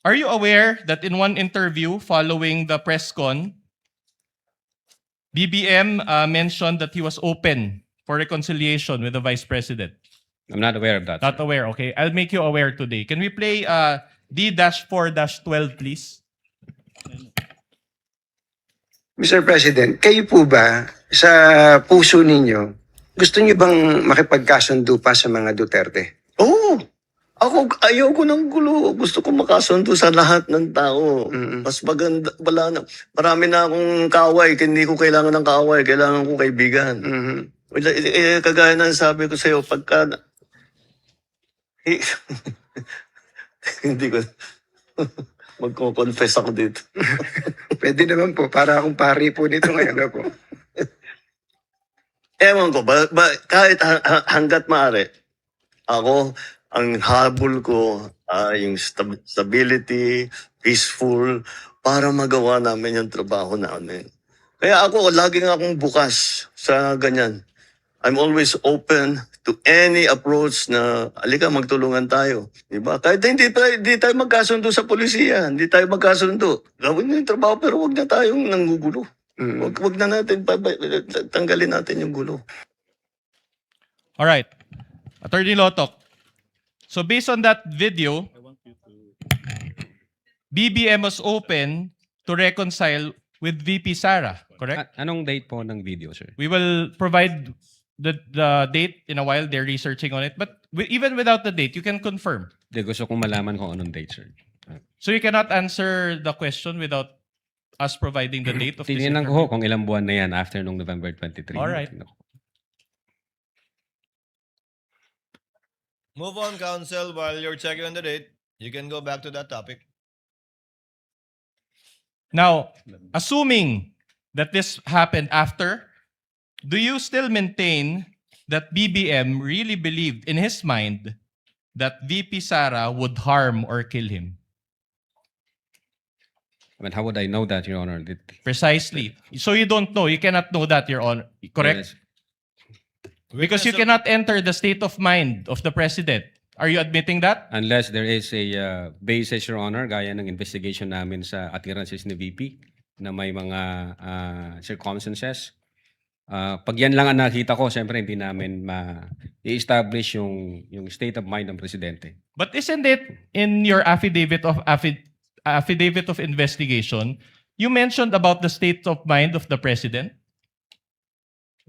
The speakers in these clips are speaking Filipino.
Are you aware that in one interview following the press con, BBM mentioned that he was open for reconciliation with the Vice President? I'm not aware of that. Not sir. aware, okay. I'll make you aware today. Can we play D-4-12, please? Mr. President, kayo po ba sa puso ninyo, gusto niyo bang makipagkasundo pa sa mga Duterte? Oo. Ako, ayaw ko ng gulo. Gusto ko makasundo sa lahat ng tao. Mm-mm. Mas maganda, wala na. Marami na akong kaaway. Hindi ko kailangan ng kaaway. Kailangan ko kaibigan. Mhm. Kagaya ng sabi ko sa'yo, pagka... Hindi ko... Magko-confess ako dito. Pwede naman po, para akong pari po nito ngayon na po. Ewan ko, kahit hanggat maaari, ako, ang habol ko, yung stability, peaceful, para magawa namin yung trabaho namin. Kaya ako, laging akong bukas sa ganyan. I'm always open to any approach na, alika, magtulungan tayo. Diba? Kahit hindi tayo magkasundo sa polisiya, hindi tayo magkasundo. Gawin nyo yung trabaho, pero wag na tayong nanggugulo. Mm. Wag na natin, tanggalin natin yung gulo. All right. Attorney Lotok. So based on that video, BBM was open to reconcile with VP Sara, correct? Anong date po ng video, sir? We will provide the date in a while. They're researching on it. But even without the date, you can confirm. Di gusto kong malaman kung anong date, sir. So you cannot answer the question without us providing the date of this Tingnan interview? ko kung ilang buwan na yan after nung November 23. All right. Tingnan ko. Move on, Council. While you're checking on the date, you can go back to that topic. Now, assuming that this happened after, do you still maintain that BBM really believed in his mind that VP Sara would harm or kill him? I mean, how would I know that, Your Honor? Precisely. So you don't know. You cannot know that, Your Honor. Correct? Yes. Because you cannot enter the state of mind of the president. Are you admitting that? Unless there is a basis, Your Honor, gaya ng investigation namin sa utterances ni VP na may mga circumstances. Pag yan lang ang nakita ko, siyempre hindi namin ma-establish yung state of mind ng presidente. But isn't it in your affidavit of investigation, you mentioned about the state of mind of the president?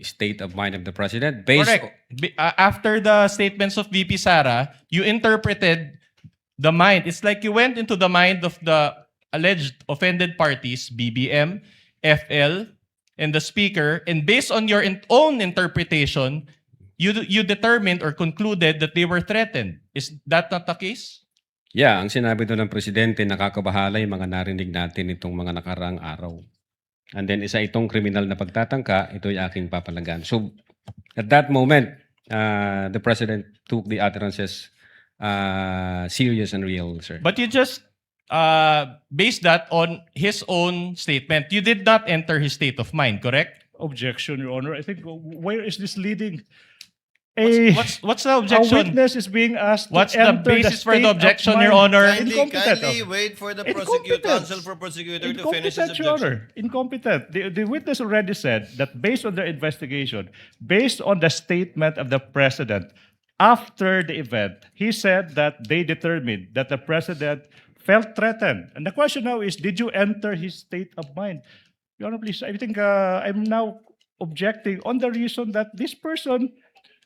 State of mind of the president based Correct. After the statements of VP Sara, you interpreted the mind. It's like you went into the mind of the alleged offended parties, BBM, FL, and the speaker, and based on your own interpretation, you determined or concluded that they were threatened. Is that not the case? Yeah, ang sinabi doon ng presidente, nakakabahala yung mga narinig natin itong mga nakaraang araw. And then isa itong kriminal na pagtatangka, ito'y aking papalagan. So at that moment, the president took the utterances serious and real, sir. But you just based that on his own statement. You did not enter his state of mind, correct? Objection, Your Honor. I think where is this leading? What's the A objection? witness is being asked to What's the enter basis for state the of objection, mind. Your Honor? Kindly wait for the counsel for prosecutor to finish his Incompetent, Your objection. Honor. Incompetent. The witness already said that based on their investigation, based on the statement of the president, after the event, he said that they determined that the president felt threatened. And the question now is, did you enter his state of mind? Your Honor, please, I think I'm now objecting on the reason that this person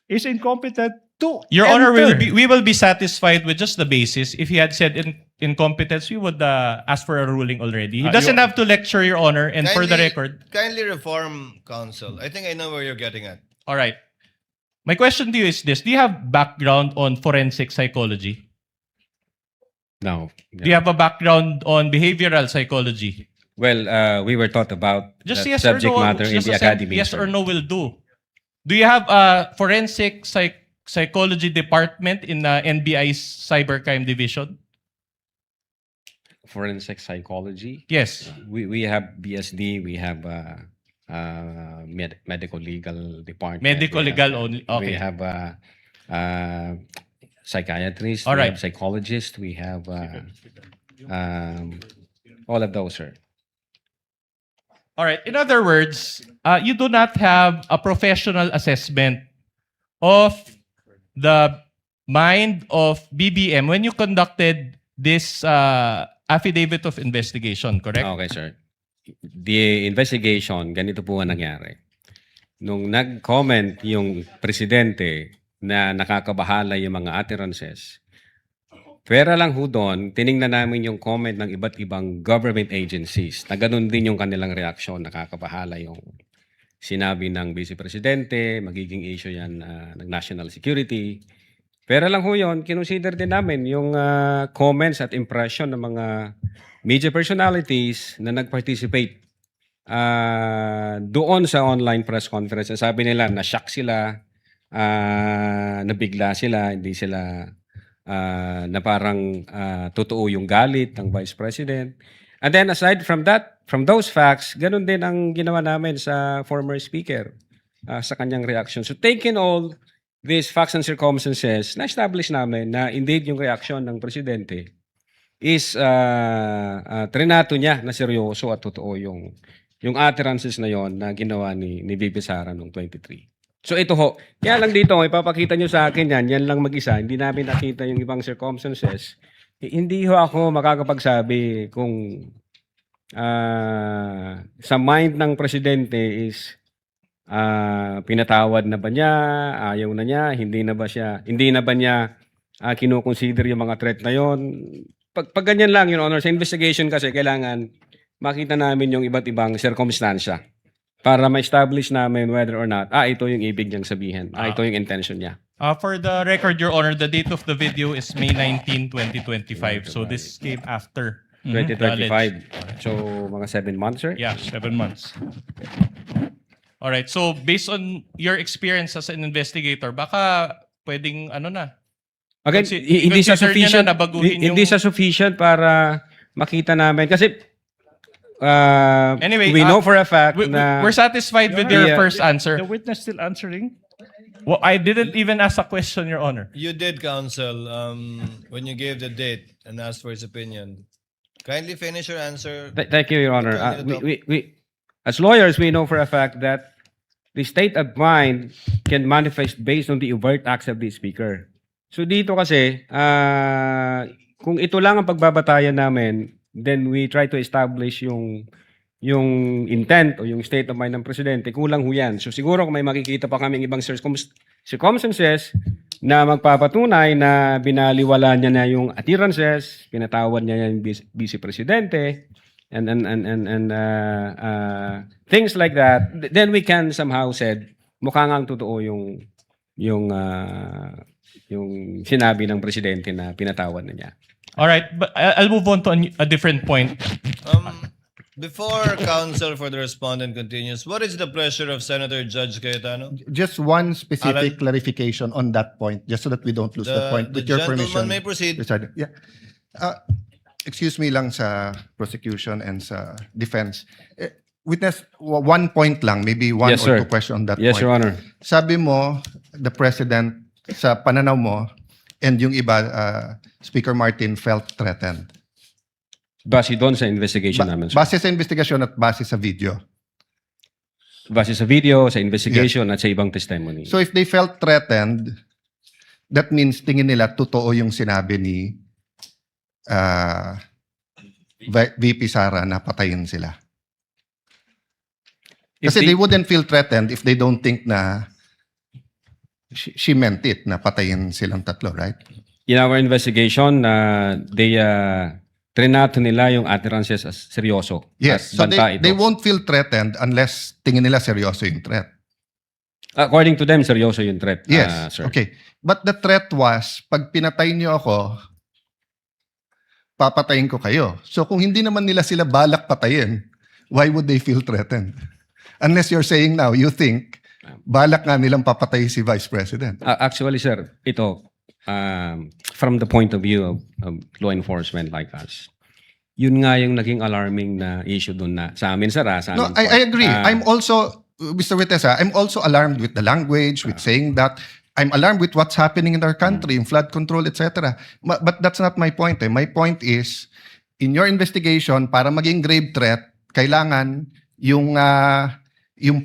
is incompetent to Your Honor, enter. we will be satisfied with just the basis. If he had said incompetence, we would ask for a ruling already. He doesn't have to lecture, Your Honor, and for the record. Kindly reform, counsel. I think I know where you're getting at. All right. My question to you is this. Do you have background on forensic psychology? No. Do you have a background on behavioral psychology? Well, we were taught about Just that yes or subject no. matter in Just the a academy. yes sir. or no will do. Do you have a forensic psychology department in the NBI's cybercrime division? Forensic psychology. Yes. We have BSD. We have medical legal department. Medical we legal have, only. We Okay. have psychiatrists. All we right. have psychologists. We have All of those, sir. All right. In other words, you do not have a professional assessment of the mind of BBM when you conducted this affidavit of investigation, correct? Okay, sir. The investigation, ganito po ang nangyari. Nung nag-comment yung presidente na nakakabahala yung mga utterances, pwera lang ho doon, tiningnan namin yung comment ng iba't ibang government agencies na ganun din yung kanilang reaksyon, nakakabahala yung sinabi ng Vice Presidente, magiging issue yan ng national security. Pwera lang ho yun, kinonsider din namin yung comments at impression ng mga media personalities na nag-participate doon sa online press conference. Sabi nila, na-shock sila, nabigla sila, hindi sila na parang totoo yung galit ng Vice President. And then aside from that, from those facts, ganun din ang ginawa namin sa former speaker sa kanyang reaction. So taking all these facts and circumstances, na-establish namin na indeed yung reaction ng presidente is trinato niya na seryoso at totoo yung utterances na yon na ginawa ni VP Sara noong 23. So ito ho, kaya lang dito, ipapakita nyo sa akin yan lang mag-isa, hindi namin nakita yung ibang circumstances. Hindi ho ako makakapagsabi kung sa mind ng presidente is pinatawad na ba niya, ayaw na niya, hindi na ba niya kinoconsider yung mga threat na yon. Pag ganyan lang, Your Honor, sa investigation kasi kailangan makita namin yung iba't ibang circumstansya para ma-establish namin whether or not, ito yung ibig niyang sabihin, ito yung intention niya. For the record, Your Honor, the date of the video is May 19, 2025. So this came after. 2025. So, mga 7 months, sir? Yeah. 7 months. All right. So based on your experience as an investigator, baka pwedeng ano na. Again, hindi siya consider niya sufficient. na nabaguhin Hindi yung- siya sufficient para makita namin. Kasi, Anyway, we know for a fact na... We're satisfied with your Yeah. first answer. The witness still answering? Well, I didn't even ask a question, Your Honor. You did, counsel, when you gave the date and asked for his opinion. Kindly finish your answer. Thank you, Your Honor. Ito. As lawyers, we know for a fact that the state of mind can manifest based on the overt acts of the speaker. So dito kasi, kung ito lang ang pagbabatayan namin, then we try to establish yung intent o yung state of mind ng presidente, kulang ho yan. So siguro kung may makikita pa kaming ibang circumstances na magpapatunay na binaliwala niya na yung utterances, pinatawad niya yung vice presidente, and things like that, then we can somehow said, mukha nga ang totoo yung sinabi ng presidente na pinatawad na niya. All right, but I'll move on to a different point. Before counsel for the respondent continues, what is the pleasure of Senator Judge Cayetano? Just one specific Alan? clarification on that point, just so that we don't lose the point. The With your gentleman permission, may proceed. Mr. Yeah. Excuse me lang sa prosecution and sa defense. Witness, one point lang, maybe one Yes, or sir. two questions on that Yes, point. Your Honor. Sabi mo, the President, sa pananaw mo, and yung iba, Speaker Martin felt threatened. Base doon sa investigation namin, sir. Base sa investigasyon at base sa video. Base sa video, sa investigation, at sa ibang testimony. So if they felt threatened, that means tingin nila totoo yung sinabi ni VP Sara na patayin sila. If Kasi they wouldn't feel threatened if they don't think na she meant it, na patayin silang tatlo, right? in our investigation, they trinato nila yung utterances as seryoso. Yes, At so banta they ito. won't feel threatened unless tingin nila seryoso yung threat. According to them, seryoso yung threat, Yes, sir. okay. But the threat was, pag pinatay niyo ako, papatayin ko kayo. So kung hindi naman nila sila balak patayin, why would they feel threatened? Unless you're saying now, you think, balak nga nilang papatay si Vice President. Actually, sir, ito, from the point of view of law enforcement like us, yun nga yung naging alarming na issue dun na sa amin, sir. Sa No, amin I agree. I'm also, Mr. Vitesa, I'm also alarmed with the language, with saying that. I'm alarmed with what's happening in our country, in flood control, etc. But that's not my point. My point is, in your investigation, para maging grave threat, kailangan yung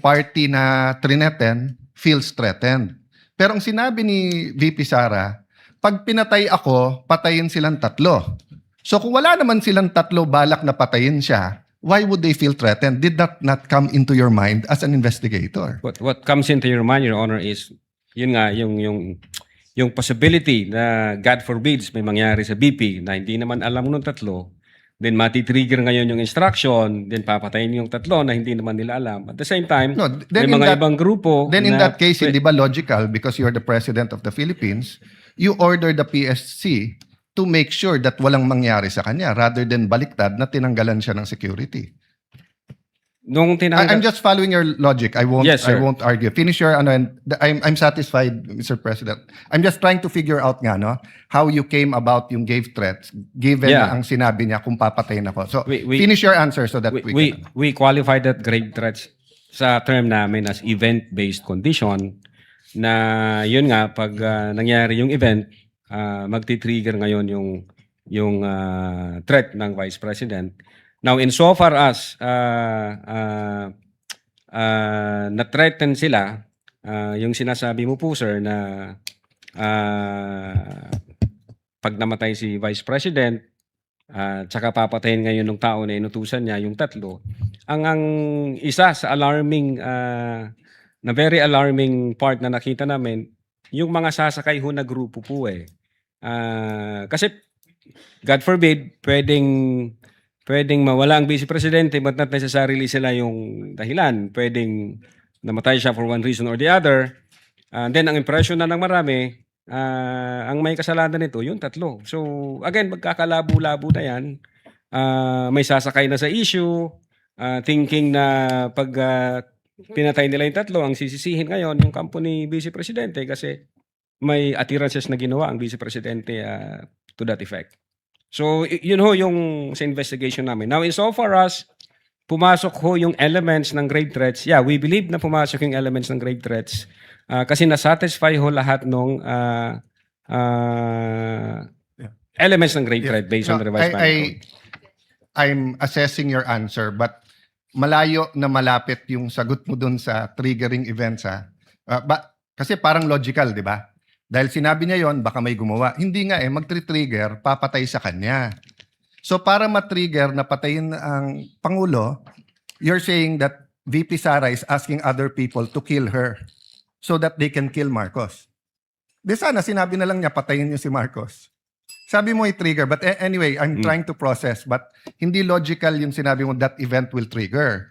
party na trineten feels threatened. Pero ang sinabi ni VP Sara, pag pinatay ako, patayin silang tatlo. So kung wala naman silang tatlo balak na patayin siya, why would they feel threatened? Did that not come into your mind as an investigator? What comes into your mind, Your Honor, is yun nga yung possibility na God forbids may mangyari sa BP na hindi naman alam nung tatlo, then mati-trigger ngayon yung instruction, then papatayin yung tatlo na hindi naman nila alam. At the same time, No, may then in mga that- ibang grupo Then in na that case, hindi ba logical, because you're the president of the Philippines, you order the PSC to make sure that walang mangyari sa kanya rather than baliktad na tinanggalan siya ng security. nung I'm just following your logic. I won't Yes, sir. I won't argue. Finish your ano, and I'm satisfied, Mr. President. I'm just trying to figure out nga no how you came about yung grave threats given Yeah. ang sinabi niya kung papatayin ako. So We- finish your answer so that we qualify that grave threats sa term namin as event-based condition na yun nga pag nangyari yung event magti-trigger ngayon yung threat ng Vice President. Now insofar as na-threaten sila yung sinasabi mo po sir na pag namatay si Vice President tsaka papatayin ngayon ng tao na inutusan niya, yung tatlo. Ang isa sa alarming, na very alarming part na nakita namin, yung mga sasakay ho na grupo po eh. Kasi, God forbid, pwedeng mawala ang Vice Presidente but not necessarily sila yung dahilan. Pwedeng namatay siya for one reason or the other. Then, ang impression na ng marami, ang may kasalanan nito, yung tatlo. So, again, magkakalabo-labo na yan. May sasakay na sa issue, thinking na pag pinatay nila yung tatlo, ang sisisihin ngayon yung kampo ni Vice Presidente kasi may attirances na ginawa ang Vice Presidente to that effect. So, yun ho yung sa investigation namin. Now, insofar as pumasok ho yung elements ng grave threats, yeah, we believe na pumasok yung elements ng grave threats kasi nasatisfy ho lahat ng elements ng grave threat based on the revised penal code. I'm assessing your answer, but malayo na malapit yung sagot mo dun sa triggering events ha. Kasi parang logical, di ba? Dahil sinabi niya yon, baka may gumawa. Hindi nga mag-trigger, papatay sa kanya. So para ma-trigger na patayin ang Pangulo, you're saying that VP Sara is asking other people to kill her so that they can kill Marcos. Di sana sinabi na lang niya patayin niyo si Marcos. Sabi mo i-trigger, but anyway, I'm trying to process, but hindi logical yung sinabi mo that event will trigger.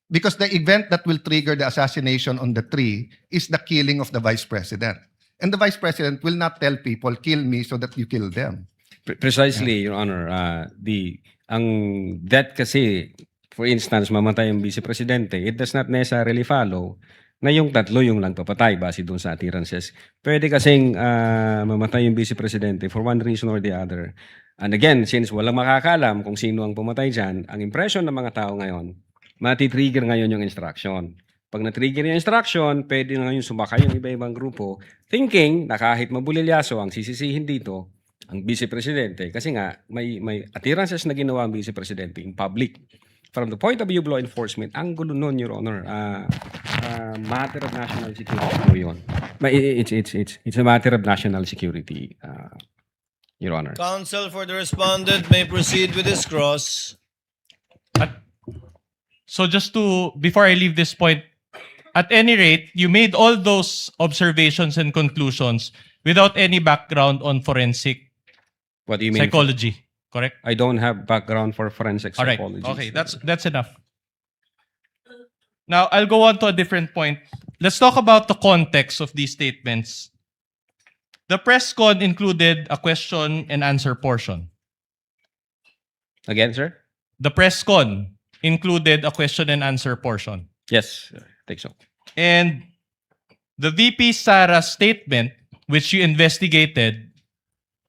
Because the event that will trigger the assassination on the tree is the killing of the Vice President. And the Vice President will not tell people, kill me so that you kill them. Precisely, Your Honor. Ang death kasi, for instance, mamatay yung Vice Presidente, it does not necessarily follow na yung tatlo yung nagpapatay base doon sa attirances. Pwede kasing mamatay yung Vice Presidente for one reason or the other. And again, since walang makakalam kung sino ang pumatay dyan, ang impression ng mga tao ngayon, mati-trigger ngayon yung instruction. Pag na-trigger yung instruction, pwede na ngayon sumakay yung iba-ibang grupo thinking na kahit mabulilyaso ang sisisihin dito, ang Vice Presidente. Kasi nga, may attirances na ginawa ang Vice Presidente in public. From the point of view of law enforcement, ang gulo nun, Your Honor, matter of national security po yun. It's a matter of national security, Your Honor. Counsel for the respondent may proceed with his cross. So just before I leave this point, at any rate, you made all those observations and conclusions without any background on forensic What do you mean? psychology, correct? I don't have background for forensic All right. psychology. Okay, that's enough. Now, I'll go on to a different point. Let's talk about the context of these statements. The press con included a question and answer portion. Again, sir? The press con included a question and answer portion. Yes, I think so. And the VP Sara statement, which you investigated,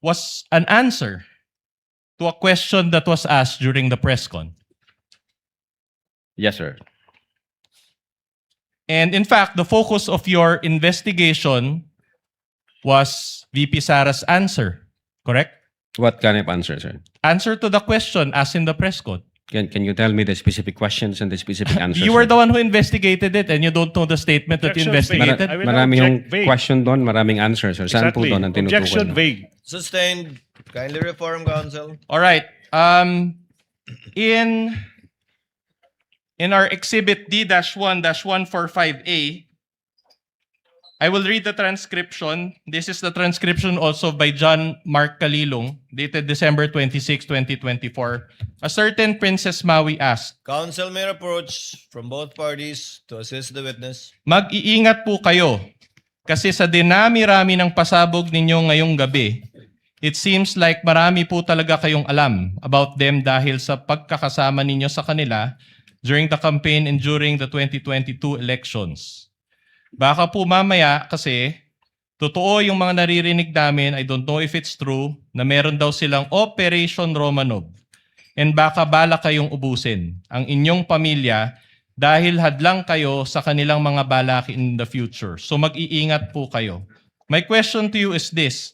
was an answer to a question that was asked during the press con. Yes, sir. And in fact, the focus of your investigation was VP Sara's answer, correct? What kind of answer, sir? Answer to the question asked in the press con. Can you tell me the specific questions and the specific answers? You were sir? the one who investigated it and you don't know the statement that you Objection vague. investigated. I will Marami yung object vague. question doon, maraming answers, sir. Saan po Exactly. doon ang tinutukoy? Objection niyo? vague. Sustained. Kindly reform, counsel. All right. In our exhibit D-1-145A, I will read the transcription. This is the transcription also by John Mark Kalilong, dated December 26, 2024. A certain Princess Maui asked, Counsel may approach from both parties to assist the witness. mag-iingat po kayo kasi sa dinami-rami ng pasabog ninyo ngayong gabi, it seems like marami po talaga kayong alam about them dahil sa pagkakasama ninyo sa kanila during the campaign and during the 2022 elections. Baka po mamaya kasi totoo yung mga naririnig namin, I don't know if it's true, na meron daw silang Operation Romanov. And baka bala kayong ubusin ang inyong pamilya dahil hadlang kayo sa kanilang mga balak in the future. So mag-iingat po kayo. My question to you is this.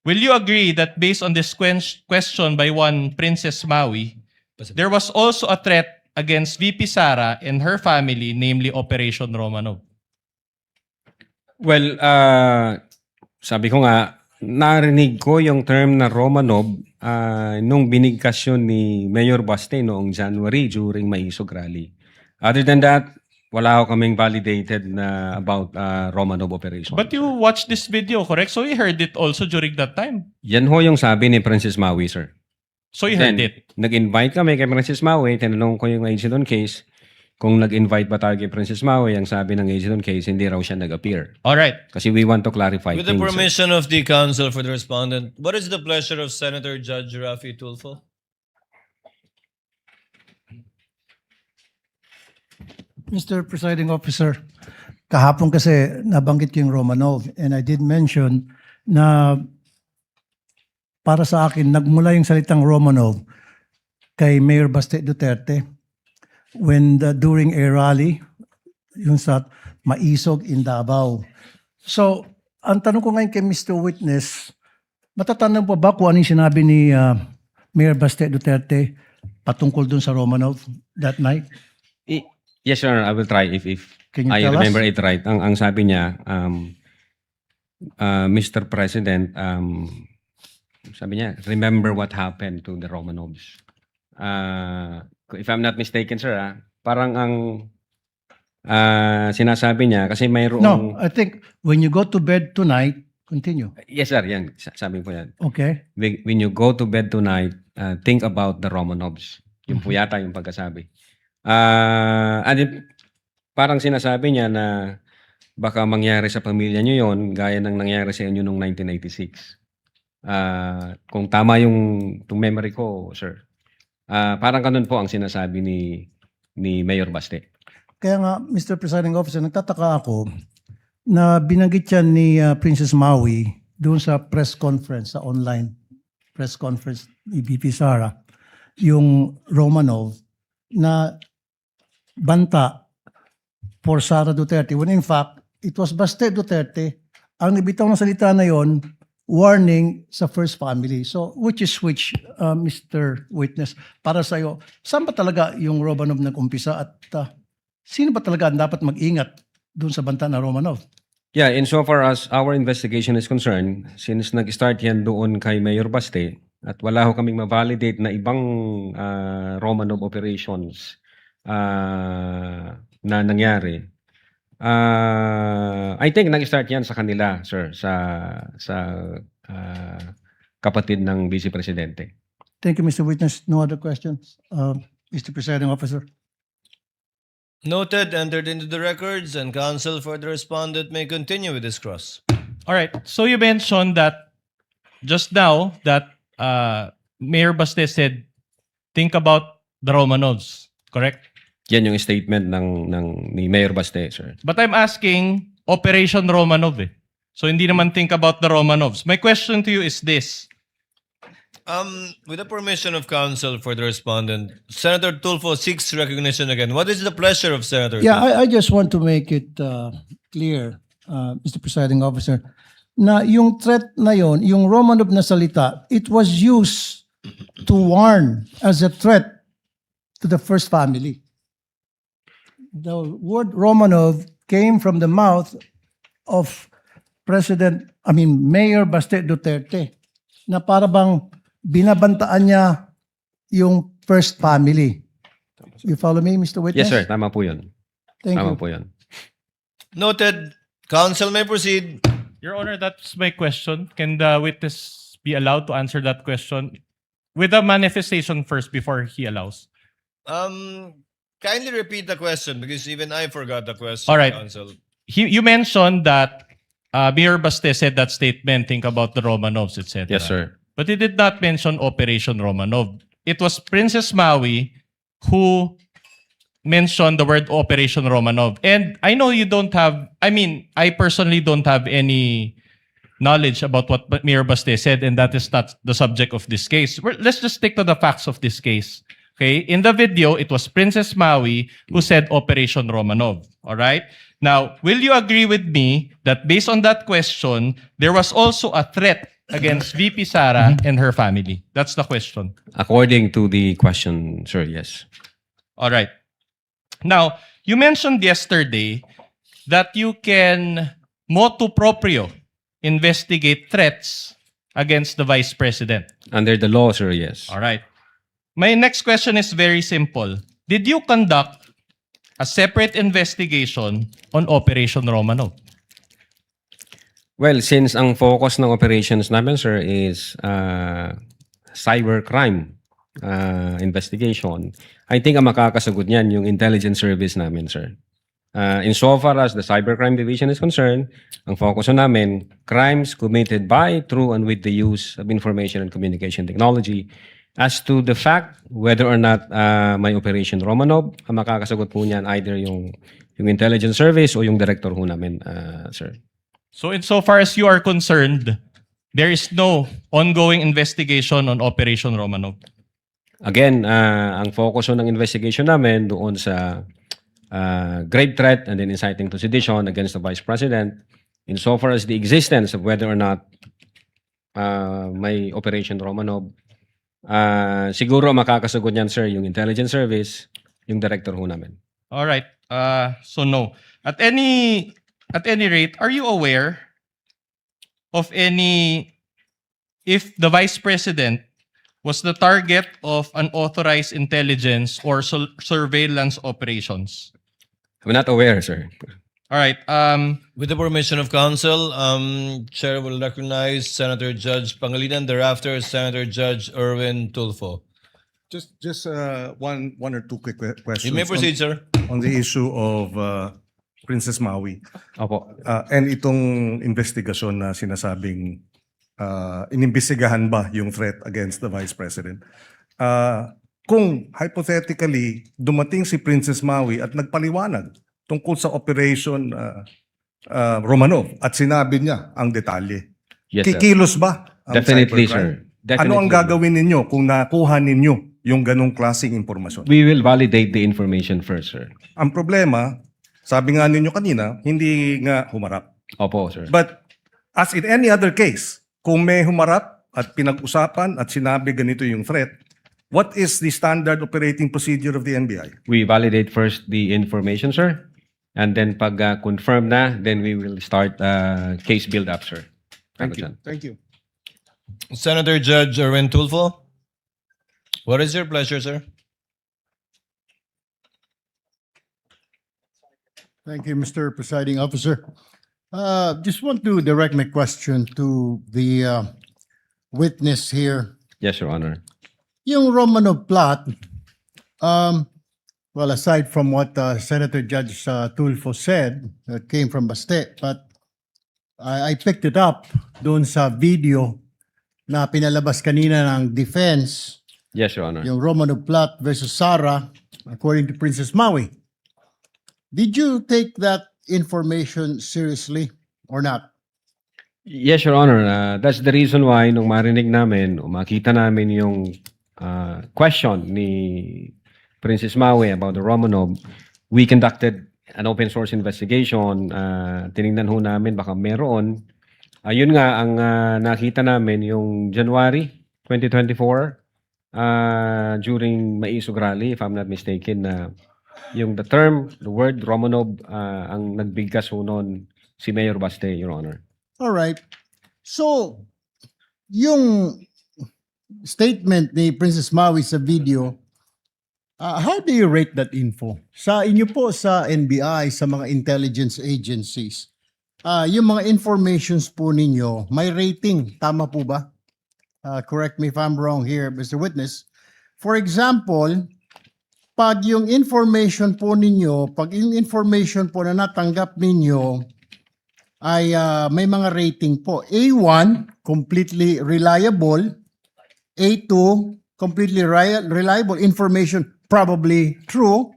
Will you agree that based on this question by one Princess Maui, there was also a threat against VP Sara and her family, namely Operation Romanov? Well, sabi ko nga, narinig ko yung term na Romanov nung binigkas yun ni Mayor Baste noong January during Maisog Rally. Other than that, wala ako kaming validated na about Romanov operation. But you watched this video, correct? So you heard it also during that time. Yan ho yung sabi ni Princess Maui, sir. So you heard Then, it. Nag-invite kami kay Princess Maui, tinanong ko yung agent on case, kung nag-invite ba tayo kay Princess Maui, ang sabi ng agent on case, hindi raw siya nag-appear. All right. Kasi we want to clarify With the things. permission of the counsel for the respondent, what is the pleasure of Senator Judge Rafi Tulfo? Mr. Presiding Officer, kahapon kasi nabanggit ko yung Romanov and I did mention na para sa akin, nagmula yung salitang Romanov kay Mayor Baste Duterte during a rally yung sa Maisog in Davao. So, ang tanong ko ngayon kay Mr. Witness, matatandaan po ba kung ano yung sinabi ni Mayor Baste Duterte patungkol dun sa Romanov that night? Yes, sir. I will try if Can you I tell remember us? it right. Ang sabi niya, Mr. President, sabi niya, remember what happened to the Romanovs. If I'm not mistaken, sir, parang ang sinasabi niya, kasi mayroong... No, I think when you go to bed tonight, continue. Yes, sir. Yan. Sabi ko yan. Okay? When you go to bed tonight, think about the Romanovs. Yun po yata yung pagkasabi. Parang sinasabi niya na baka mangyari sa pamilya niyo yon gaya ng nangyari sa inyo noong 1996. Kung tama yung memory ko, sir. Parang ganun po ang sinasabi ni Mayor Baste. Kaya nga, Mr. Presiding Officer, nagtataka ako na binanggit yan ni Princess Maui doon sa press conference, sa online press conference ni VP Sara, yung Romanov na banta for Sara Duterte when in fact, it was Baste Duterte ang nabitaw ng salita na yon warning sa first family. So, which, Mr. Witness, para sa'yo, saan ba talaga yung Romanov nag-umpisa at sino ba talaga ang dapat mag-ingat doon sa banta na Romanov? Yeah, insofar as our investigation is concerned, since nag-start yan doon kay Mayor Baste, at wala ho kaming ma-validate na ibang Romanov operations na nangyari, I think nag-start yan sa kanila, sir, sa kapatid ng Vice Presidente. Thank you, Mr. Witness. No other questions? Mr. Presiding Officer. Noted, entered into the records, and counsel for the respondent may continue with this cross. All right. So you mentioned that just now that Mayor Baste said, think about the Romanovs, correct? Yan yung statement ni Mayor Baste, sir. But I'm asking Operation Romanov eh. So hindi naman think about the Romanovs. My question to you is this. With the permission of counsel for the respondent, Senator Tulfo seeks recognition again. What is the pleasure of Senator Yeah, Tulfo? I just want to make it clear, Mr. Presiding Officer. na yung threat na yon, yung Romanov na salita, it was used to warn as a threat to the first family. The word Romanov came from the mouth of Mayor Baste Duterte, na para bang binabantaan niya yung first family. You follow me, Mr. Witness? Yes, sir. Tama po yun. Thank Tama you. po yun. Noted. Counsel may proceed. Your Honor, that's my question. Can the witness be allowed to answer that question with a manifestation first before he allows? Kindly repeat the question because even I forgot the question, All right. Counsel. You mentioned that Mayor Baste said that statement, think about the Romanovs, etc. Yes, sir. But he did not mention Operation Romanov. It was Princess Maui who mentioned the word Operation Romanov. And I know you don't have, I personally don't have any knowledge about what Mayor Baste said, and that is not the subject of this case. Let's just stick to the facts of this case. Okay? In the video, it was Princess Maui who said Operation Romanov. All right? Now, will you agree with me that based on that question, there was also a threat against VP Sara and her family? That's the question. According to the question, sir, yes. All right. Now, you mentioned yesterday that you can motu proprio investigate threats against the Vice President. Under the law, sir, yes. All right. My next question is very simple. Did you conduct a separate investigation on Operation Romanov? Well, since ang focus ng operations namin, sir, is cybercrime investigation, I think ang makakasagot niyan yung intelligence service namin, sir. Insofar as the cybercrime division is concerned, ang focus namin, crimes committed by, through, and with the use of information and communication technology. As to the fact whether or not may Operation Romanov, ang makakasagot po niyan either yung intelligence service o yung director ho namin, sir. So insofar as you are concerned, there is no ongoing investigation on Operation Romanov. Again, ang focus ho ng investigation namin doon sa grave threat and then inciting to sedition against the Vice President, insofar as the existence of whether or not may Operation Romanov, siguro makakasagot niyan, sir, yung intelligence service, yung director ho namin. All right. So no. At any rate, are you aware of if the Vice President was the target of unauthorized intelligence or surveillance operations? I'm not aware, sir. All right. With the permission of counsel, Chair will recognize Senator Judge Pangilinan, thereafter Senator Judge Erwin Tulfo. Just one or two quick questions. You may proceed, sir. On the issue of Princess Maui. Opo. And itong investigasyon na sinasabing inimbestigahan ba yung threat against the Vice President. Kung hypothetically dumating si Princess Maui at nagpaliwanag tungkol sa Operation Romanov at sinabi niya ang detalye, Yes, sir. kikilos ba ang Definitely, cybercrime? sir. Definitely. Ano ang gagawin ninyo kung nakuha ninyo yung ganong klaseng impormasyon? We will validate the information first, sir. Ang problema, sabi nga ninyo kanina, hindi nga humarap. Opo, sir. But as in any other case, kung may humarap at pinag-usapan at sinabi ganito yung threat, what is the standard operating procedure of the NBI? We validate first the information, sir. And then pag confirm na, then we will start case build-up, sir. Thank Ano you. dyan? Thank you. Senator Judge Erwin Tulfo. What is your pleasure, sir? Thank you, Mr. Presiding Officer. Just want to direct my question to the witness here. Yes, Your Honor. Yung Romanov plot, well, aside from what Senator Judge Tulfo said, that came from Baste, but I picked it up doon sa video na pinalabas kanina ng defense, Yes, Your Honor. yung Romanov plot versus Sara, according to Princess Maui. Did you take that information seriously or not? Yes, Your Honor. That's the reason why nung marinig namin, o makita namin yung question ni Princess Maui about the Romanov, we conducted an open source investigation. Tinignan ho namin baka meron Ayun nga, ang nakita namin yung January 2024, during Maisog Rally, if I'm not mistaken, na yung the word Romanov, ang nagbigkas ho noon si Mayor Baste, Your Honor. All right. So, yung statement ni Princess Maui sa video, how do you rate that info? Sa inyo po sa NBI, sa mga intelligence agencies, yung mga informations po ninyo, may rating. Tama po ba? Correct me if I'm wrong here, Mr. Witness. For example, pag yung information po ninyo, pag yung information po na natanggap ninyo ay may mga rating po. A1, completely reliable. A2, completely reliable information, probably true.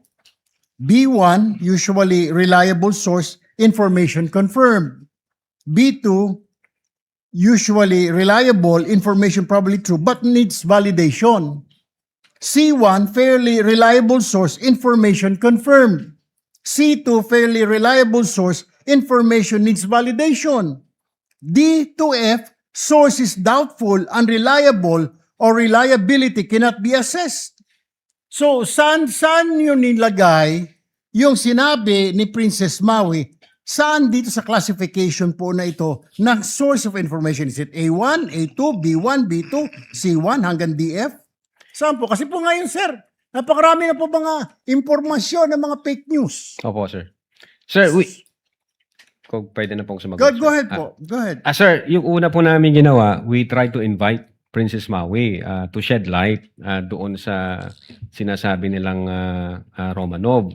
B1, usually reliable source, information confirmed. B2, usually reliable, information probably true, but needs validation. C1, fairly reliable source, information confirmed. C2, fairly reliable source, information needs validation. D to F, source is doubtful, unreliable, or reliability cannot be assessed. So, saan yun nilagay yung sinabi ni Princess Maui? Saan dito sa classification po na ito ng source of information? Is it A1, A2, B1, B2, C1 hanggang DF? Saan po? Kasi po ngayon, sir, napakarami na po mga impormasyon ng mga fake news. Opo, sir. Sir, kung pwede na pong sumagot. Go sir. ahead po. Go ahead. Sir, yung una po namin ginawa, we try to invite Princess Maui to shed light doon sa sinasabi nilang Romanov.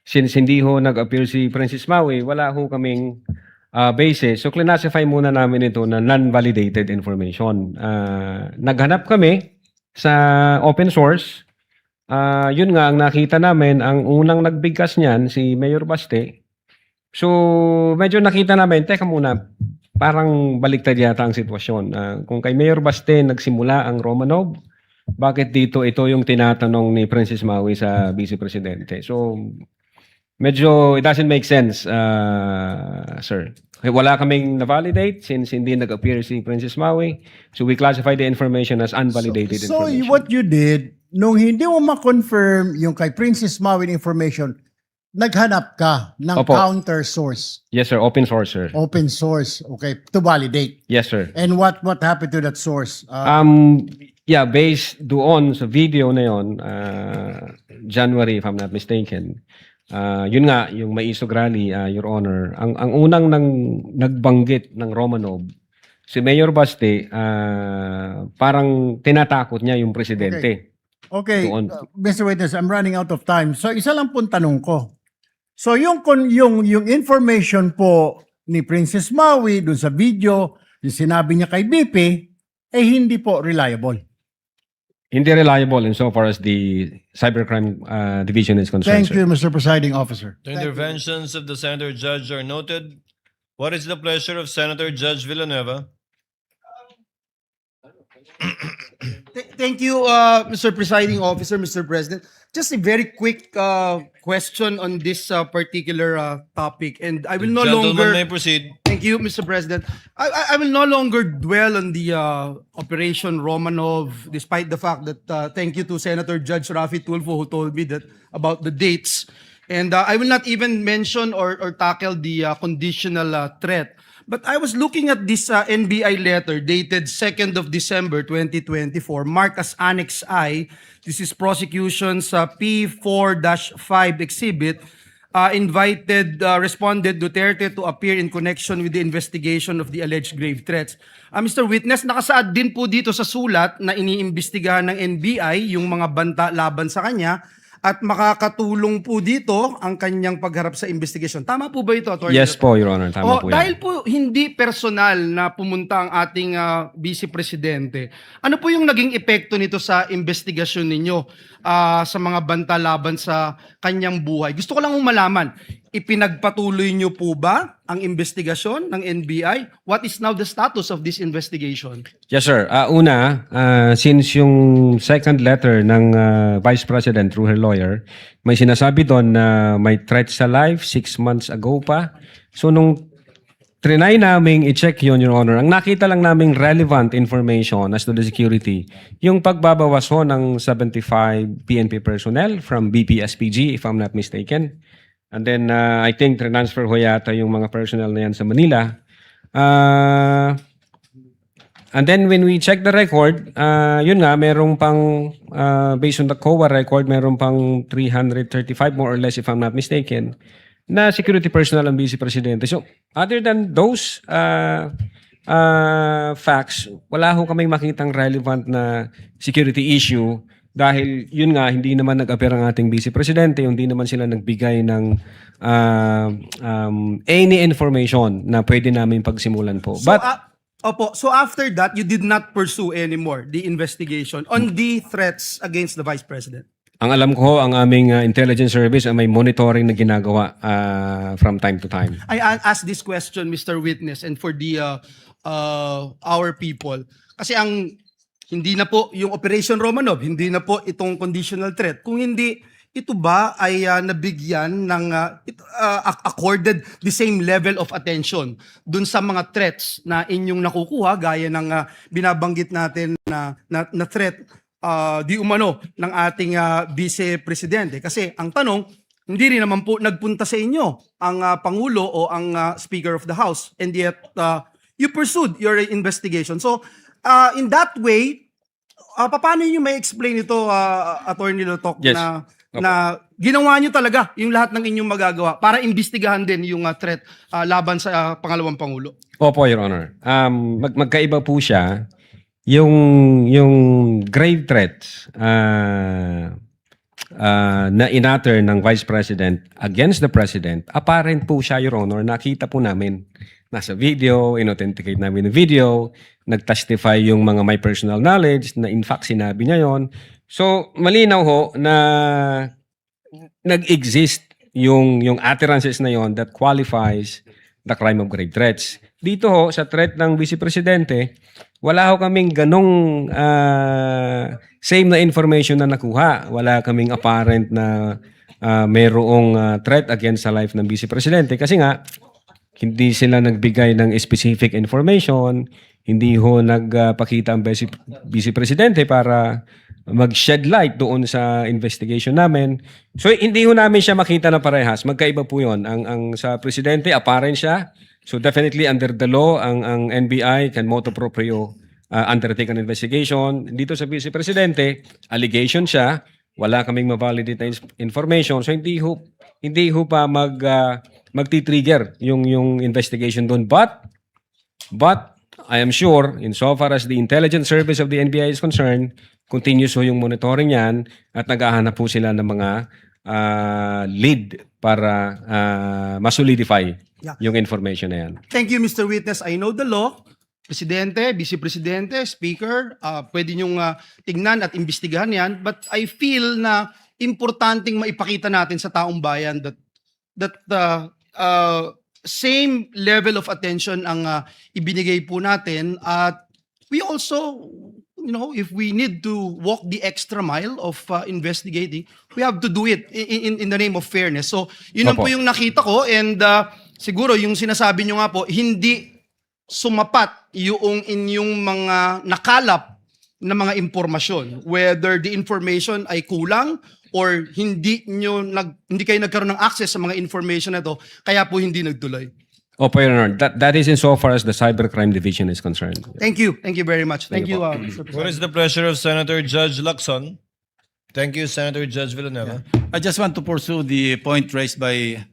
Since hindi ho nag-appear si Princess Maui, wala ho kaming basis. So, classify muna namin ito na non-validated information. Naghanap kami sa open source. Yun nga, ang nakita namin, ang unang nagbigkas niyan, si Mayor Baste. So, medyo nakita namin, teka muna, parang baliktad yata ang sitwasyon. Kung kay Mayor Baste nagsimula ang Romanov, bakit dito ito yung tinatanong ni Princess Maui sa Vice Presidente? So, medyo it doesn't make sense, sir. Wala kaming na-validate since hindi nag-appear si Princess Maui. So, we classify the information as unvalidated So, information. what you did, nung hindi mo ma-confirm yung kay Princess Maui information, naghanap ka ng Opo. counter source, Yes, sir. Open source, sir. open source, okay, to validate. Yes, sir. And what happened to that source? Yeah, based doon sa video na yon, January, if I'm not mistaken, yun nga, yung Maisog Rally, Your Honor, ang unang nagbanggit ng Romanov, si Mayor Baste, parang tinatakot niya yung presidente. Okay, Doon. Mr. Witness, I'm running out of time. So, isa lang pong tanong ko. So, yung information po ni Princess Maui dun sa video, yung sinabi niya kay BP, eh hindi po reliable. Hindi reliable insofar as the cybercrime division is concerned, Thank sir. you, Mr. Presiding Officer. The interventions of the Senator Judge are noted. What is the pleasure of Senator Judge Villanueva? Thank you, Mr. Presiding Officer, Mr. President. Just a very quick question on this particular topic, and I will no Gentleman longer. may proceed. Thank you, Mr. President. I will no longer dwell on the Operation Romanov, despite the fact that thank you to Senator Judge Rafi Tulfo who told me that about the dates, and I will not even mention or tackle the conditional threat. But I was looking at this NBI letter dated 2nd of December 2024, marked as Annex I. This is prosecution's P4-5 exhibit. Responded Duterte to appear in connection with the investigation of the alleged grave threats. Mr. Witness, nakasaad din po dito sa sulat na iniimbestigahan ng NBI yung mga banta laban sa kanya at makakatulong po dito ang kanyang pagharap sa investigation. Tama po ba ito, Atty. Yes po, Your Honor. Tama po yan. Dahil po hindi personal na pumunta ang ating Vice Presidente, ano po yung naging epekto nito sa investigasyon ninyo sa mga banta laban sa kanyang buhay? Gusto ko lang malaman, ipinagpatuloy nyo po ba ang investigasyon ng NBI? What is now the status of this investigation? Yes, sir. Since yung second letter ng Vice President through her lawyer, may sinasabi doon na may threat sa life 6 months ago pa. So, nung trinay naming i-check yun, Your Honor. Ang nakita lang naming relevant information as to the security, yung pagbabawas ho ng 75 PNP personnel from BPSPG, if I'm not mistaken. And then, I think transfer ho yata yung mga personnel na yan sa Manila. And then when we check the record, yun nga, merong pang, based on the COA record, merong pang 335 more or less if I'm not mistaken, na security personnel ang Vice Presidente. So, other than those facts, wala ho kaming makitang relevant na security issue dahil yun nga, hindi naman nag-appear ang ating Vice Presidente, hindi naman sila nagbigay ng any information na pwede namin pagsimulan po. So, But, opo, so after that, you did not pursue anymore the investigation on the threats against the Vice President? ang alam ko, ang aming intelligence service ay may monitoring na ginagawa from time to time. I ask this question, Mr. Witness, and for the our people. Kasi ang hindi na po yung Operation Romanov, hindi na po itong conditional threat. Kung hindi, ito ba ay nabigyan ng accorded the same level of attention dun sa mga threats na inyong nakukuha gaya ng binabanggit natin na threat di umano ng ating Vice Presidente? Kasi ang tanong, hindi rin naman po nagpunta sa inyo ang Pangulo o ang Speaker of the House, and yet you pursued your investigation. So in that way, paano nyo may explain ito, Attorney Lotok, Yes. na ginawa nyo talaga yung lahat ng inyong magagawa para imbestigahan din yung threat laban sa pangalawang Pangulo? Opo, Your Honor. Magkaiba po siya. Yung grave threats na inatter ng Vice President against the President, apparent po siya, Your Honor. Nakita po namin. Nasa video, in-authenticate namin yung video, nag-testify yung mga may personal knowledge na in fact sinabi niya yon. So, malinaw ho na nag-exist yung utterances na yon that qualifies the crime of grave threats. Dito ho, sa threat ng Vice Presidente, wala ho kaming ganong same na information na nakuha. Wala kaming apparent na mayroong threat against the life ng Vice Presidente. Kasi nga, hindi sila nagbigay ng specific information, hindi ho nagpakita ang Vice Presidente para mag-shed light doon sa investigation namin. So, hindi ho namin siya makita na parehas. Magkaiba po yun. Ang sa Presidente, apparent siya. So, definitely under the law, ang NBI can motu proprio undertake an investigation. Dito sa Vice Presidente, allegation siya. Wala kaming ma-validate na information. So, hindi ho pa magti-trigger yung investigation doon. But, I am sure, insofar as the intelligence service of the NBI is concerned, continuous ho yung monitoring yan at naghahanap po sila ng mga lead para masolidify yung information na yan. Thank you, Mr. Witness. I know the law. Presidente, Vice Presidente, Speaker, pwede nyong tignan at imbestigahan yan. But I feel na importanteng maipakita natin sa taong bayan that same level of attention ang ibinigay po natin. At we also, if we need to walk the extra mile of investigating, we have to do it in the name of fairness. So, yun lang Opo. po yung nakita ko, and siguro yung sinasabi nyo nga po, hindi sumapat yung inyong mga nakalap na mga impormasyon, whether the information ay kulang or hindi kayo nagkaroon ng access sa mga information na to, kaya po hindi nagtuloy. Opo, Your Honor. That is insofar as the Cybercrime Division is concerned. Thank you. Thank you very much. Thank Thank you, you Mr. What President. is the pleasure of Senator Judge Lacson? Thank you, Senator Judge Villanueva. I just want to pursue the point raised by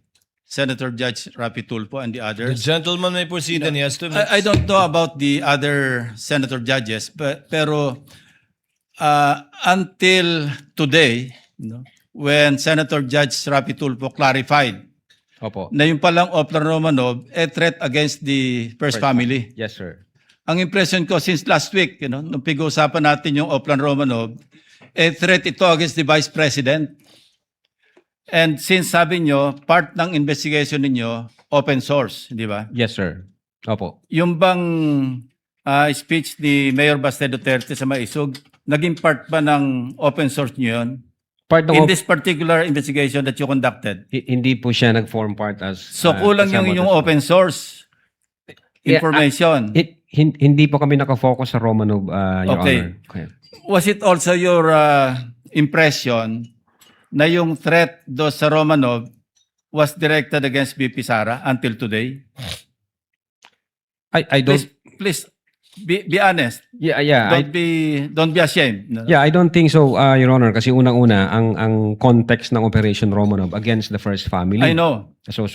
Senator Judge Rapi Tulfo and the The others. gentleman may proceed and he has 2 minutes. I don't know about the other senator judges, pero until today, when Senator Judge Rapi Tulfo clarified Opo. na yung palang Oplan Romanov, a threat against the first family. Yes, sir. Ang impression ko since last week, nung pag-uusapan natin yung Oplan Romanov, a threat ito against the Vice President. And since sabi nyo, part ng investigation ninyo, open source, di ba? Yes, sir. Opo. Yung bang speech ni Mayor Baste Duterte sa Maisog, naging part ba ng open source nyo yun? Part ng In this particular investigation that you conducted? hindi po siya nag-form part as So kulang yung kasama inyong doon. open source. information. Hindi po kami nakafocus sa Romanov, Your Okay. Honor. Okay. Was it also your impression na yung threat do sa Romanov was directed against VP Sara until today? I don't... Please be honest. Yeah, yeah. Don't be ashamed. No? Yeah, I don't think so, Your Honor, kasi unang-una, ang context ng Operation Romanov against the first family. I know. So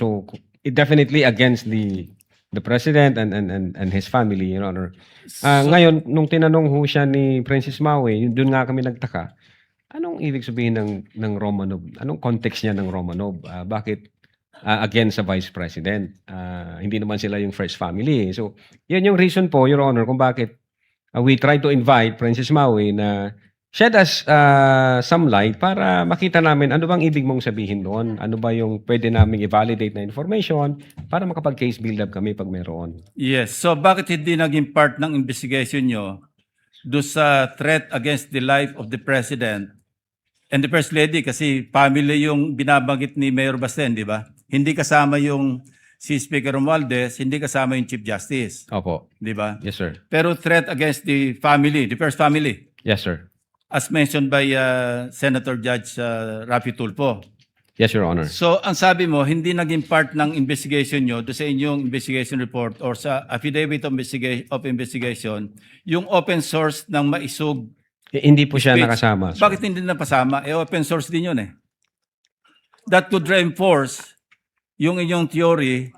it definitely against the president and his family, Your Honor. Ngayon, nung tinanong ho siya ni Princess Maui, doon nga kami nagtaka. Anong ibig sabihin ng Romanov? Anong context niya ng Romanov? Bakit against sa vice president? Hindi naman sila yung first family. So, yun yung reason po, Your Honor, kung bakit we try to invite Princess Maui na shed us some light para makita namin ano bang ibig mong sabihin doon. Ano ba yung pwede namin i-validate na information para makapag-case build-up kami pag meron. Yes. So bakit hindi naging part ng investigation nyo do sa threat against the life of the president and the first lady? Kasi family yung binabanggit ni Mayor Basten, di ba? Hindi kasama yung si Speaker Romualdez, hindi kasama yung Chief Justice. Opo. Di ba? Yes, sir. Pero threat against the family, the first family, Yes, sir. as mentioned by Senator Judge Rafi Tulfo. Yes, Your Honor. So, ang sabi mo, hindi naging part ng investigation nyo do sa inyong investigation report or sa affidavit of investigation, yung open source ng maisug. Hindi po siya Speech. nakasama. sir. Bakit hindi napasama? Open source din yun eh. That could reinforce yung inyong theory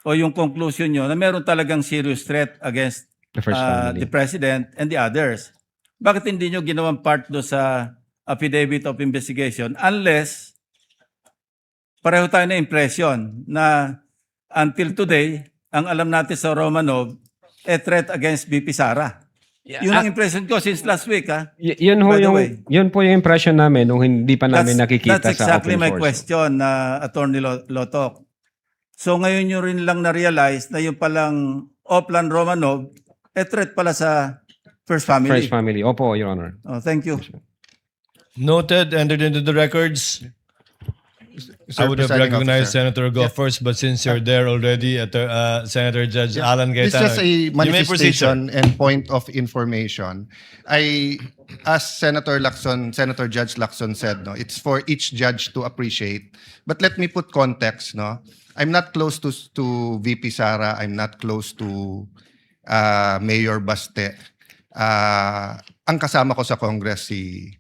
o yung conclusion nyo na meron talagang serious threat against The first family. the president and the others. Bakit hindi nyo ginawang part do sa affidavit of investigation unless pareho tayo na impression na until today, ang alam natin sa Romanov, threat against VP Sara. Yun ang impression ko since last week. Ha? Yun ho By the yung, way. yun po yung impression namin nung hindi pa namin nakikita That's sa exactly open my source. question, Attorney Lotok. So ngayon nyo rin lang na-realize na yung palang Oplan Romanov, threat pala sa first family. First family. Opo, Your Honor. Oh, thank you. Noted, entered into the records. I would have Presiding recognized Officer. Senator go first, but since you're there already, Senator Judge Alan It's Cayetano, just a you may proceed, sir. manifestation and point of information. As Senator Judge Lacson said, no, it's for each judge to appreciate. But let me put context, no. I'm not close to VP Sara. I'm not close to Mayor Baste. Ang kasama ko sa Congress si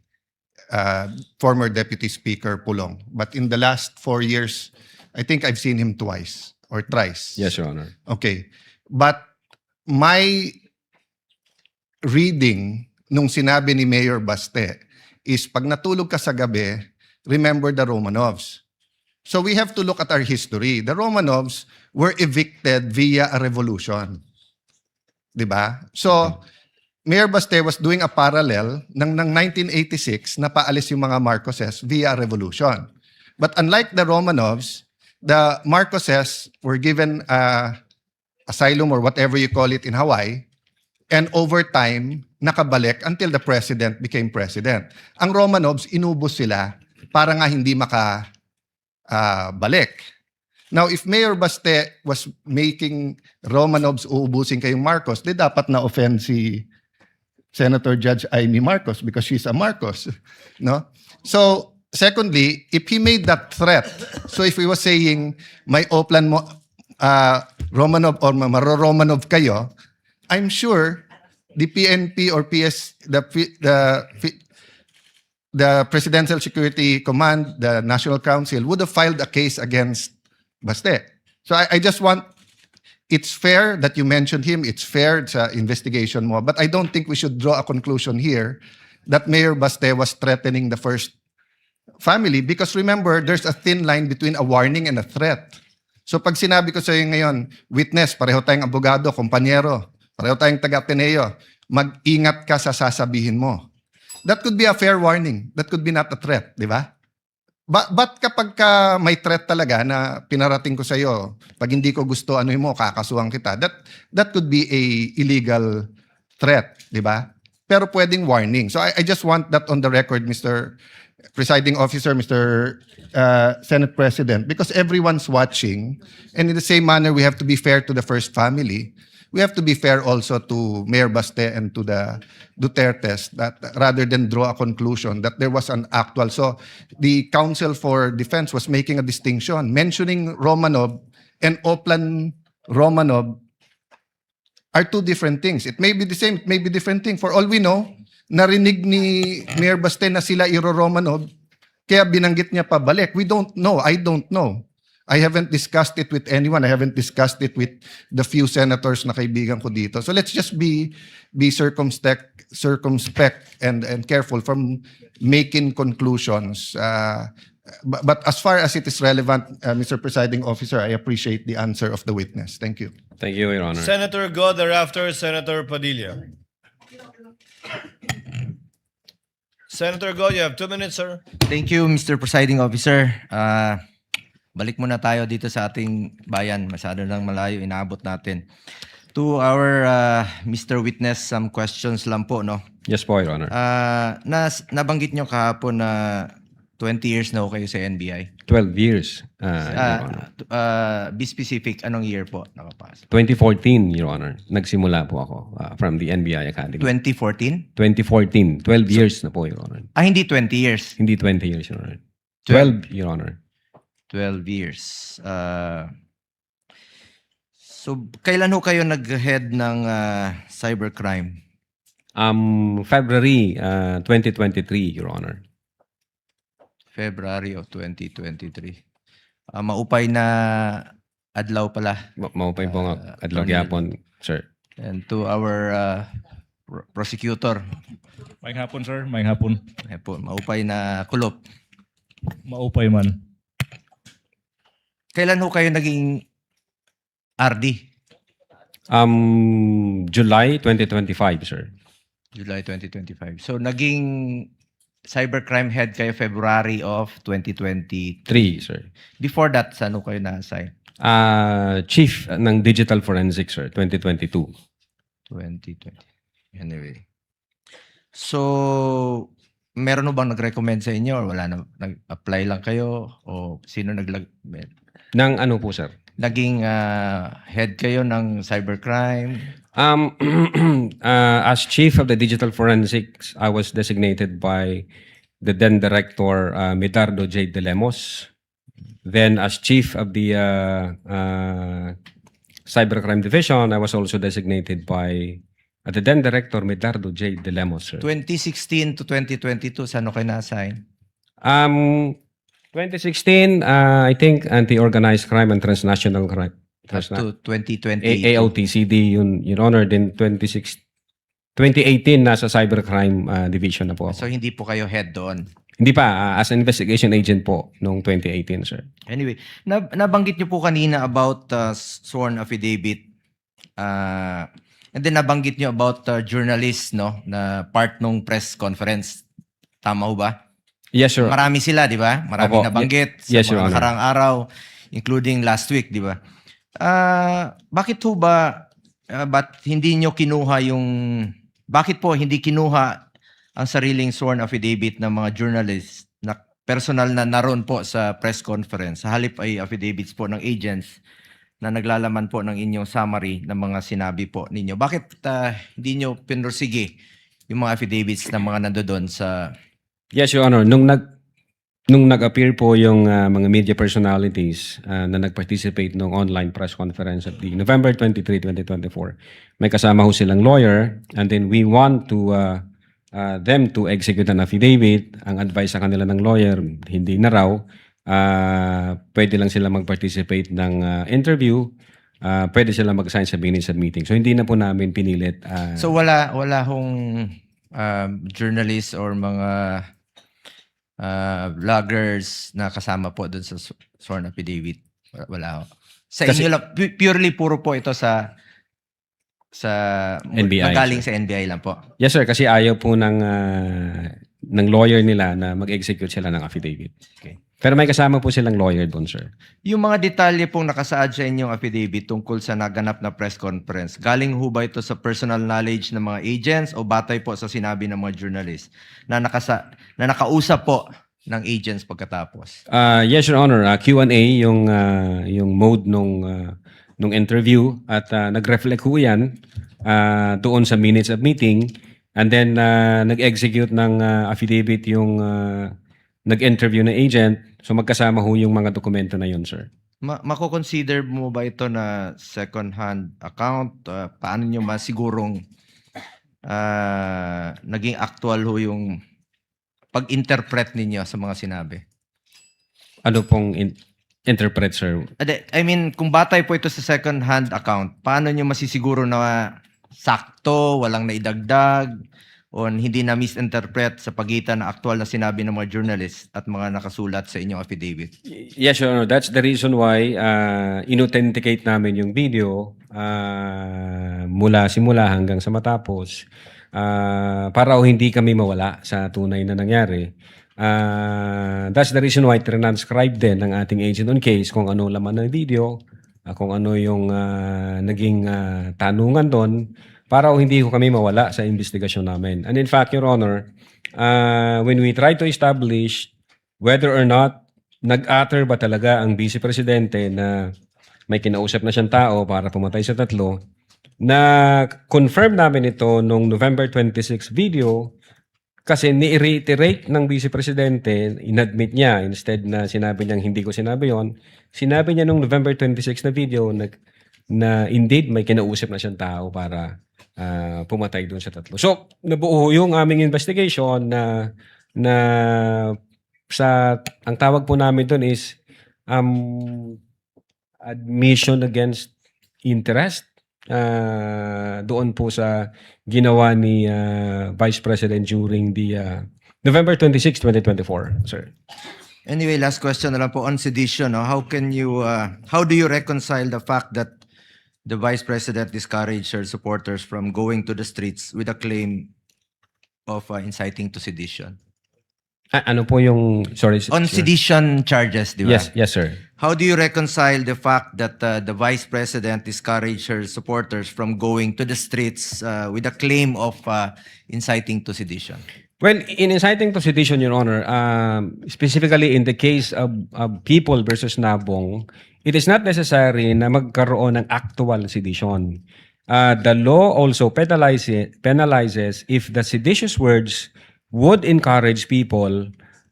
former Deputy Speaker Pulong. But in the last 4 years, I think I've seen him twice or thrice. Yes, Your Honor. Okay. But my reading nung sinabi ni Mayor Baste is pag natulog ka sa gabi, remember the Romanovs. So we have to look at our history. The Romanovs were evicted via a revolution. Diba? So, Mayor Baste was doing a parallel ng 1986 na paalis yung mga Marcoses via revolution. But unlike the Romanovs, the Marcoses were given asylum or whatever you call it in Hawaii, and over time, nakabalik until the president became president. Ang Romanovs, inubos sila para nga hindi makabalik. Now, if Mayor Baste was making Romanovs uubusin kayong Marcos, di dapat na-offend si Senator Judge Amy Marcos because she's a Marcos. No? So, secondly, if he made that threat, so if he was saying, may Oplan mo, Romanov or Romanov kayo, I'm sure the PNP or the Presidential Security Command, the National Council, would have filed a case against Baste. So I just want, it's fair that you mentioned him, it's fair sa investigation mo, but I don't think we should draw a conclusion here that Mayor Baste was threatening the first family because remember, there's a thin line between a warning and a threat. So pag sinabi ko sa iyo ngayon, witness, pareho tayong abogado, kompanyero, pareho tayong taga-Ateneo, mag-ingat ka sa sasabihin mo. That could be a fair warning. That could be not a threat, di ba? But kapag ka may threat talaga na pinarating ko sa iyo, pag hindi ko gusto ano mo, kakasuhan kita, that could be a illegal threat, di ba? Pero pwedeng warning. So I just want that on the record, Mr. Presiding Officer, Mr. Senate President, because everyone's watching, and in the same manner, we have to be fair to the first family. We have to be fair also to Mayor Baste and to the Dutertes, that rather than draw a conclusion that there was an actual. So the Counsel for Defense was making a distinction, mentioning Romanov and Oplan Romanov are two different things. It may be the same, it may be different thing. For all we know, narinig ni Mayor Baste na sila Iro Romanov, kaya binanggit niya pabalik. We don't know. I don't know. I haven't discussed it with anyone. I haven't discussed it with the few senators na kaibigan ko dito. So let's just be circumspect and careful from making conclusions. But as far as it is relevant, Mr. Presiding Officer, I appreciate the answer of the witness. Thank you. Thank you, Your Honor. Senator Go, thereafter Senator Padilla. Senator Go, you have 2 minutes, sir. Thank you, Mr. Presiding Officer. Balik muna tayo dito sa ating bayan. Masyado nang malayo, inaabot natin. To our Mr. Witness, some questions lang po, no? Yes po, Your Honor. Nabanggit nyo kahapon na 20 years na ho kayo sa NBI. 12 years, Your Honor. Be specific, anong year po nakapasok? 2014, Your Honor. Nagsimula po ako from the NBI Academy. 2014? 2014. 12 years na po, Your Honor. Hindi 20 years. Hindi 20 years, Your Honor. 12, Your Honor. 12 years. So, kailan ho kayo nag-head ng cybercrime? February 2023, Your Honor. February of 2023. Maupay na adlaw pala. Maupay po nga adlaw gyapon, sir. And to our prosecutor. Maayong hapon, sir. Maayong hapon. Maupay na kulop. Maupay man. Kailan ho kayo naging RD? July 2025, sir. July 2025. So, naging cybercrime head kayo February of 2023. 3, sir. Before that, saan ho kayo na-assign? Chief ng Digital Forensics, sir, 2022. 2020. Anyway. So, meron ho bang nag-recommend sa inyo or wala na, nag-apply lang kayo o sino Ng ano po, sir? Naging head kayo ng cybercrime? As Chief of the Digital Forensics, I was designated by the then Director Medardo J. De Lemos. Then as Chief of the Cybercrime Division, I was also designated by the then Director Medardo J. De Lemos, sir. 2016 to 2022, saan kayo na-assign? 2016, I think anti-organized crime and transnational crime. Up to 2020. AOTCD, yun, Your Honor. Then 2018, nasa cybercrime division na po ako. So hindi po kayo head doon? Hindi pa, as an investigation agent po noong 2018, sir. Anyway, nabanggit niyo po kanina about sworn affidavit. And then nabanggit niyo about journalists, no, na part nung press conference. Tama ho ba? Yes, sir. Marami sila, di ba? Marami Opo. nabanggit sa Yes, Your mga Honor. nakarang araw, including last week, di ba? Bakit ho ba, ba't hindi nyo kinuha bakit po hindi kinuha ang sariling sworn affidavit ng mga journalists na personal na naroon po sa press conference? Sa halip ay affidavits po ng agents na naglalaman po ng inyong summary ng mga sinabi po ninyo. Bakit hindi nyo pinursige yung mga affidavits ng mga nandoon sa... Yes, Your Honor. Nung nag-appear po yung mga media personalities na nag-participate nung online press conference at the November 23, 2024, may kasama ho silang lawyer, and then we want to them to execute an affidavit. Ang advice sa kanila ng lawyer, hindi na raw. Pwede lang sila mag-participate ng interview. Pwede sila mag-sign sa minutes at meeting. So hindi na po namin pinilit. So wala hong journalists or mga vloggers na kasama po doon sa sworn affidavit? Wala ho. Sa inyo lang, purely puro po ito sa NBI, magaling sir. sa NBI lang po. Yes, sir. Kasi ayaw po ng lawyer nila na mag-execute sila ng affidavit. Okay. Pero may kasama po silang lawyer doon, sir. Yung mga detalye pong nakasaad sa inyong affidavit tungkol sa naganap na press conference, galing ho ba ito sa personal knowledge ng mga agents o batay po sa sinabi ng mga journalists na nakausap po ng agents pagkatapos? Yes, Your Honor. Q&A yung mode nung interview at nag-reflect ho yan doon sa minutes of meeting, and then nag-execute ng affidavit yung nag-interview na agent. So magkasama ho yung mga dokumento na yun, sir. Mako-consider mo ba ito na second-hand account? Paano nyo masigurong naging actual ho yung pag-interpret ninyo sa mga sinabi? Ano pong interpret, sir? I mean, kung batay po ito sa second-hand account, paano nyo masisiguro na sakto, walang naidagdag, o hindi na misinterpret sa pagitan ng aktual na sinabi ng mga journalists at mga nakasulat sa inyong affidavit? Yes, Your Honor. That's the reason why inauthenticate namin yung video mula simula hanggang sa matapos para hindi kami mawala sa tunay na nangyari. That's the reason why transcribe din ng ating agent on case kung ano laman ng video, kung ano yung naging tanungan doon, para hindi ko kami mawala sa investigasyon namin. And in fact, Your Honor, when we try to establish whether or not nag-utter ba talaga ang Vice Presidente na may kinausap na siyang tao para pumatay sa tatlo, na confirm namin ito nung November 26 video kasi ni-reiterate ng Vice Presidente, inadmit niya, instead na sinabi niyang hindi ko sinabi yon, sinabi niya nung November 26 na video na indeed may kinausap na siyang tao para pumatay doon sa tatlo. So, nabuo yung aming investigation na sa ang tawag po namin doon is admission against interest doon po sa ginawa ni Vice President during the November 26, 2024, sir. Anyway, last question na lang po on sedition. No? How do you reconcile the fact that the Vice President discouraged her supporters from going to the streets with a claim of inciting to sedition? Ano po yung, sorry. On sedition charges, di ba? Yes, sir. How do you reconcile the fact that the Vice President discouraged her supporters from going to the streets with a claim of inciting to sedition? Well, in inciting to sedition, Your Honor, specifically in the case of People versus Nabong, it is not necessary na magkaroon ng actual sedition. The law also penalizes if the seditious words would encourage people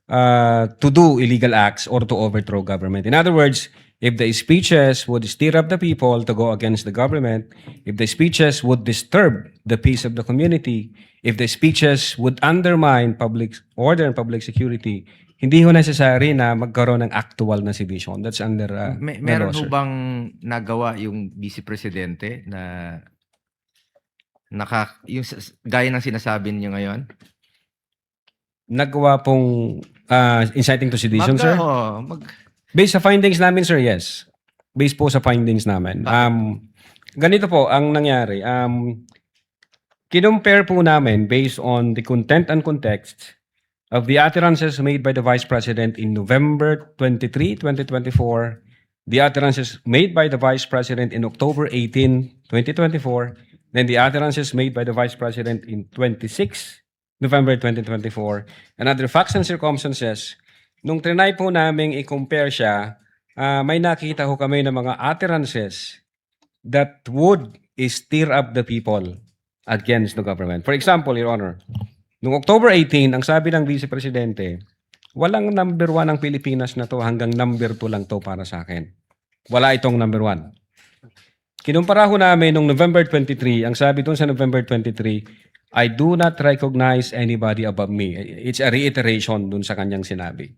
to do illegal acts or to overthrow government. In other words, if the speeches would stir up the people to go against the government, if the speeches would disturb the peace of the community, if the speeches would undermine public order and public security, hindi ho necessary na magkaroon ng actual na sedition. That's under Meron law, ho sir. bang nagawa yung Vice Presidente na gaya ng sinasabi niyo ngayon? Nagawa pong inciting to sedition, sir? Based sa findings namin, sir, yes. Based po sa findings namin. Ganito po ang nangyari. Kinumpare po namin based on the content and context of the utterances made by the Vice President in November 23, 2024, the utterances made by the Vice President in October 18, 2024, then the utterances made by the Vice President in 26 November 2024, and other facts and circumstances. Nung trinay po namin i-compare siya, may nakita ko kami ng mga utterances that would stir up the people against the government. For example, Your Honor, nung October 18, ang sabi ng Vice Presidente, walang number 1 ang Pilipinas na to, hanggang number 2 lang to para sa akin. Wala itong number 1. Kinumpara ho namin nung November 23, ang sabi doon sa November 23, I do not recognize anybody above me. It's a reiteration dun sa kanyang sinabi.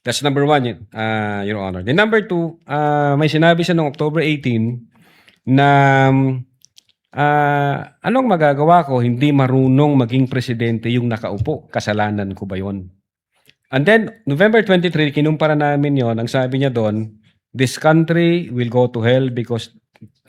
That's number 1, Your Honor. Then number 2, may sinabi siya noong October 18 na anong magagawa ko, hindi marunong maging presidente yung nakaupo. Kasalanan ko ba yun? And then, November 23, kinumpara namin yon. Ang sabi niya doon, this country will go to hell because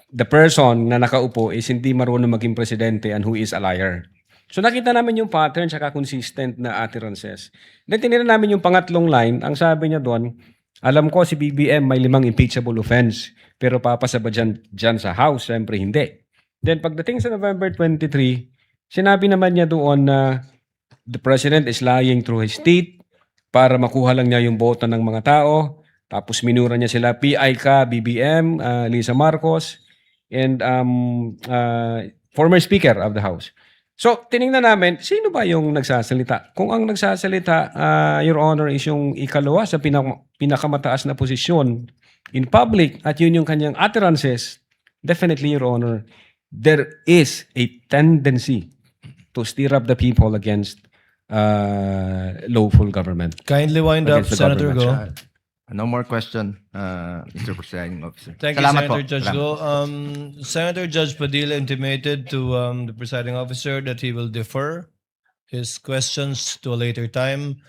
the person na nakaupo is hindi marunong maging presidente and who is a liar. So nakita namin yung pattern saka consistent na utterances. Then tinignan namin yung pangatlong line, ang sabi niya doon, alam ko si BBM may 5 impeachable offense, pero papasa ba dyan sa House? Siyempre hindi. Then pagdating sa November 23, sinabi naman niya doon na the President is lying through his teeth, para makuha lang niya yung boto ng mga tao. Tapos minura niya sila, PI ka, BBM, Lisa Marcos, and former Speaker of the House. So, tiningnan namin, sino ba yung nagsasalita? Kung ang nagsasalita, Your Honor, is yung ikalawa sa pinakamataas na posisyon in public at yun yung kanyang utterances, definitely, Your Honor, there is a tendency to stir up the people against lawful government. Kindly wind up, Against the Senator Go. government. No more question, Mr. Presiding Officer. Thank you, Salamat Senator po. Judge Salamat. Go. Senator Judge Padilla intimated to the presiding officer that he will defer his questions to a later time.